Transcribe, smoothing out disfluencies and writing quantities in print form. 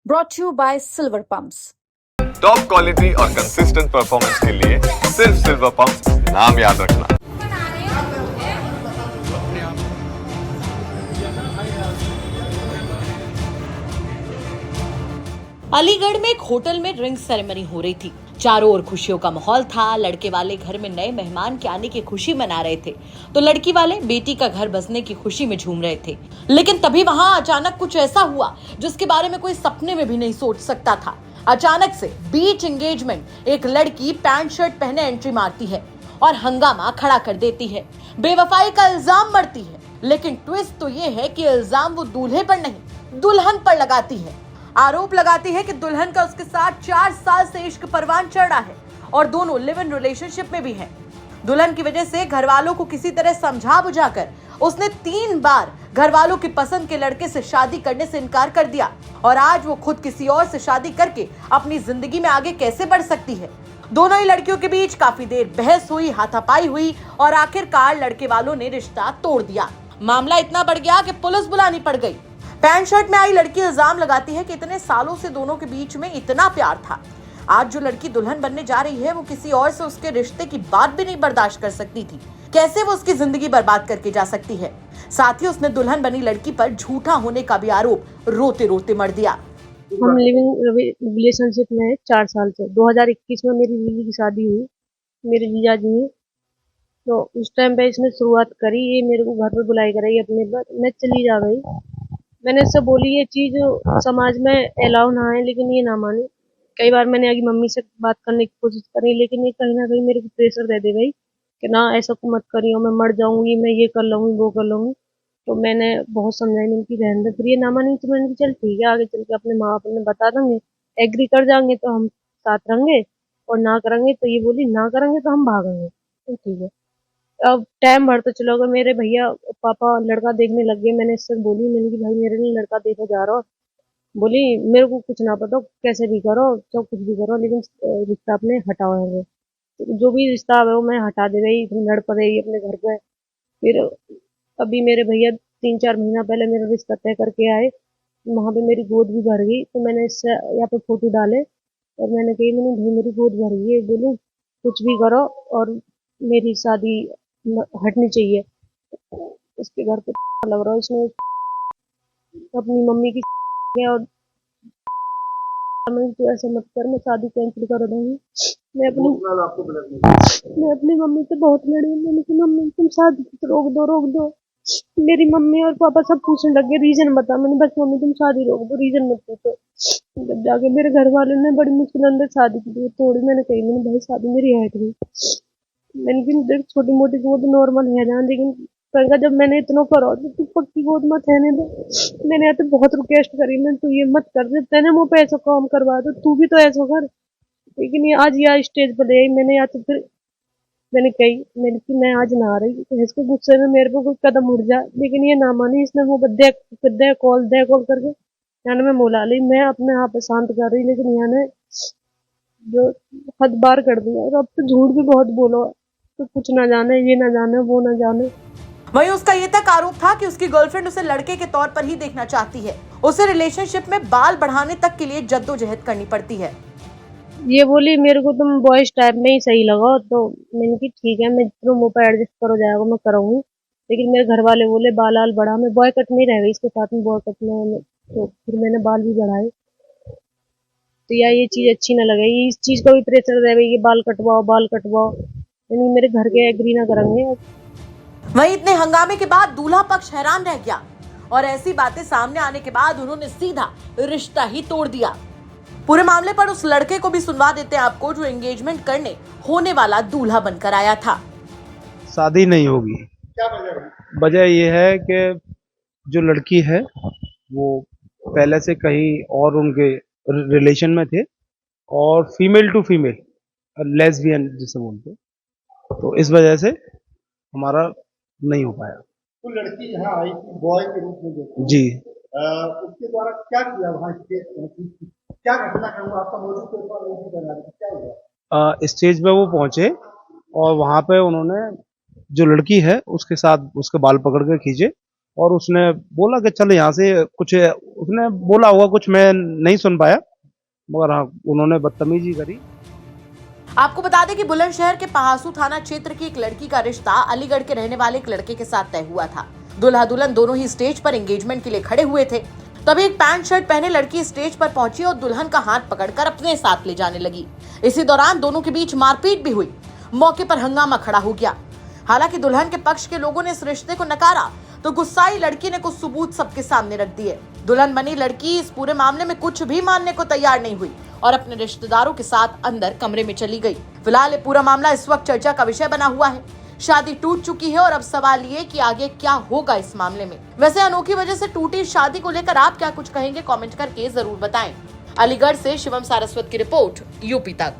brought to you by Silver Pumps. Top quality और consistent performance के लिए सिर्फ सिल्वर पंप नाम याद रखना। अलीगढ़ में एक होटल में रिंग सेरेमनी हो रही थी। चारों ओर खुशियों का माहौल था। लड़के वाले घर में नए मेहमान के आने की खुशी मना रहे थे, तो लड़की वाले बेटी का घर बसने की खुशी में झूम रहे थे। लेकिन तभी वहां अचानक कुछ ऐसा हुआ जिसके बारे में कोई सपने में भी नहीं सोच सकता था। अचानक से बीच एंगेजमेंट एक लड़की पैंट शर्ट पहने एंट्री मारती है और हंगामा खड़ा कर देती है। बेवफाई का इल्जाम मरती है, लेकिन ट्विस्ट तो ये है कि इल्जाम वो दूल्हे पर नहीं, दुल्हन पर लगाती है। आरोप लगाती है कि दुल्हन का उसके साथ 4 साल से इश्क परवान चढ़ रहा है और दोनों लिव इन रिलेशनशिप में भी हैं। दुल्हन की वजह से घर वालों को किसी तरह समझा बुझाकर उसने 3 बार घर वालों की पसंद के लड़के से शादी करने से इनकार कर दिया और आज वो खुद किसी और से शादी करके अपनी जिंदगी में आगे कैसे बढ़ सकती है। दोनों ही लड़कियों के बीच काफी देर बहस हुई, हाथापाई हुई और आखिरकार लड़के वालों ने रिश्ता तोड़ दिया। मामला इतना बढ़ गया कि पुलिस बुलानी पड़ गई। पैंट शर्ट में आई लड़की इल्जाम लगाती है कि इतने सालों से दोनों के बीच में इतना प्यार था। आज जो लड़की दुल्हन बनने जा रही है वो किसी और से उसके रिश्ते की बात भी नहीं बर्दाश्त कर सकती थी। कैसे वो उसकी जिंदगी बर्बाद करके जा सकती है। साथ ही उसने दुल्हन बनी लड़की पर झूठा होने का भी आरोप रोते रोते मर दिया। हम लिविंग रिलेशनशिप में है 4 साल से। 2021 में मेरी जीजी की शादी हुई, मेरे जीजा जी ने। तो उस टाइम पे इसने शुरुआत करी, ये मेरे को घर पे बुलाई कराई अपने पर। मैं चली जा गई। मैंने इससे बोली ये चीज़ समाज में अलाउ ना है, लेकिन ये ना मानी। कई बार मैंने आगे मम्मी से बात करने की कोशिश करी, लेकिन ये कहीं ना कहीं मेरे को प्रेशर दे गई कि ना ऐसा को मत करियो, मैं मर जाऊंगी, मैं ये कर लूंगी वो कर लूंगी। तो मैंने बहुत समझाई, मैंने की रहने दे। फिर ये ना मानी तो मैंने चल ठीक है, आगे चल के अपने माँ बाप ने बता देंगे, एग्री कर जाएंगे तो हम साथ रहेंगे, और ना करेंगे तो ये बोली ना करेंगे तो हम भागेंगे। तो ठीक है। अब टाइम बढ़ता चला गया, मेरे भैया पापा लड़का देखने लग गए। मैंने इससे बोली, मैंने कि भाई मेरे लिए लड़का देखा जा रहा हो। बोली मेरे को कुछ ना पता, कैसे भी करो चाहे कुछ भी करो, लेकिन रिश्ता अपने हटाओ है। तो जो भी रिश्ता है वो मैं हटा दे गई, तुम लड़ पड़ेगी अपने घर पे। फिर अभी मेरे भैया 3-4 महीना पहले मेरा रिश्ता तय करके आए। वहां पे मेरी गोद भी भर गई। तो मैंने इससे यहाँ पे फोटो डाले और मैंने कही, मैंने भाई मेरी गोद भर गई है। बोली कुछ भी करो और मेरी शादी हटनी चाहिए। उसके घर पे लग रहा है इसने अपनी मम्मी की है, और तो ऐसा मत कर, मैं शादी कैंसिल कर दूंगी। मैं अपनी मम्मी से बहुत लड़ी। मैंने कहा मम्मी तुम शादी रोक दो रोक दो। मेरी मम्मी और पापा सब पूछने लगे रीजन बता। मैंने बस मम्मी तुम शादी रोक दो, रीजन मत पूछो। जब जाके मेरे घर वालों ने बड़ी मुश्किल अंदर शादी की थोड़ी। मैंने कही, मैंने भाई शादी मेरी हट गई। मैंने कहा देख छोटी मोटी गोद नॉर्मल है ना, लेकिन कहेगा जब मैंने इतना करो तो तू पक्की गोद मत रहने दे। मैंने यहाँ तो बहुत रिक्वेस्ट करी, मैं तू ये मत कर दे, तेने मुँह पे ऐसा काम करवा दो, तू भी तो ऐसा कर। लेकिन ये आज यहाँ स्टेज पर ले आई। मैंने यहाँ तो फिर मैंने कही, मैंने कि मैं आज ना आ रही, तो इसके गुस्से में मेरे पे कोई कदम उठ जाए। लेकिन ये ना मानी, इसने वो दे कॉल करके यहाँ मैं मोला ली। मैं अपने आप पे शांत कर रही, लेकिन यहाँ ने जो हद बार कर दिया। और अब तो झूठ भी बहुत बोलो, तो कुछ ना जाने, ये ना जाने, वो ना जाने। वहीं उसका ये तक आरोप था कि उसकी गर्लफ्रेंड उसे लड़के के तौर पर ही देखना चाहती है। उसे रिलेशनशिप में बाल बढ़ाने तक के लिए जद्दोजहद करनी पड़ती है। ये बोली मेरे को तुम बॉयज टाइप में ही सही लगा। तो मैंने की ठीक है, मैं जितना मुँह पर एडजस्ट करो जाएगा मैं करूँगी। लेकिन मेरे घर वाले बोले बाल बढ़ा। मैं बॉय कट नहीं रह गई इसके साथ में, बॉय कट में। तो फिर मैंने बाल भी बढ़ाए। तो यार ये चीज अच्छी ना लगे, इस चीज का भी प्रेशर रहे कि बाल कटवाओ। यानी मेरे घर के एग्री ना करेंगे। वहीं इतने हंगामे के बाद दूल्हा पक्ष हैरान रह गया और ऐसी बातें सामने आने के बाद उन्होंने सीधा रिश्ता ही तोड़ दिया। पूरे मामले पर उस लड़के को भी सुनवा देते हैं आपको, जो एंगेजमेंट करने होने वाला दूल्हा बनकर आया था। शादी नहीं होगी। क्या वजह ये है कि जो लड़की है वो पहले से कहीं और उनके रिलेशन में थे, और फीमेल टू फीमेल लेस्बियन जिसे बोलते, तो इस वजह से हमारा नहीं हो पाया। तो लड़की यहाँ आई थी बॉय के रूप में जो जी, उसके द्वारा क्या किया वहाँ क्या घटना करूँगा आपका मौजूद क्या हुआ? स्टेज पे वो पहुंचे और वहां पे उन्होंने जो लड़की है उसके साथ उसके बाल पकड़ के खींचे और उसने बोला कि चल यहाँ से कुछ, उसने बोला होगा कुछ, मैं नहीं सुन पाया, मगर हाँ उन्होंने बदतमीजी करी। आपको बता दें कि बुलंदशहर के पहासू थाना क्षेत्र की एक लड़की का रिश्ता अलीगढ़ के रहने वाले एक लड़के के साथ तय हुआ था। दुल्हा दुल्हन दोनों ही स्टेज पर एंगेजमेंट के लिए खड़े हुए थे। तभी एक पैंट शर्ट पहने लड़की स्टेज पर पहुंची और दुल्हन का हाथ पकड़कर अपने साथ ले जाने लगी। इसी दौरान दोनों के बीच मारपीट भी हुई। मौके पर हंगामा खड़ा हो गया। हालांकि दुल्हन के पक्ष के लोगों ने इस रिश्ते को नकारा तो गुस्साई लड़की ने कुछ सबूत सबके सामने रख दिए। दुल्हन बनी लड़की इस पूरे मामले में कुछ भी मानने को तैयार नहीं हुई और अपने रिश्तेदारों के साथ अंदर कमरे में चली गई। फिलहाल ये पूरा मामला इस वक्त चर्चा का विषय बना हुआ है। शादी टूट चुकी है और अब सवाल ये कि आगे क्या होगा इस मामले में। वैसे अनोखी वजह से टूटी शादी को लेकर आप क्या कुछ कहेंगे, कमेंट करके जरूर बताएं। अलीगढ़ से शिवम सारस्वत की रिपोर्ट, यूपी तक।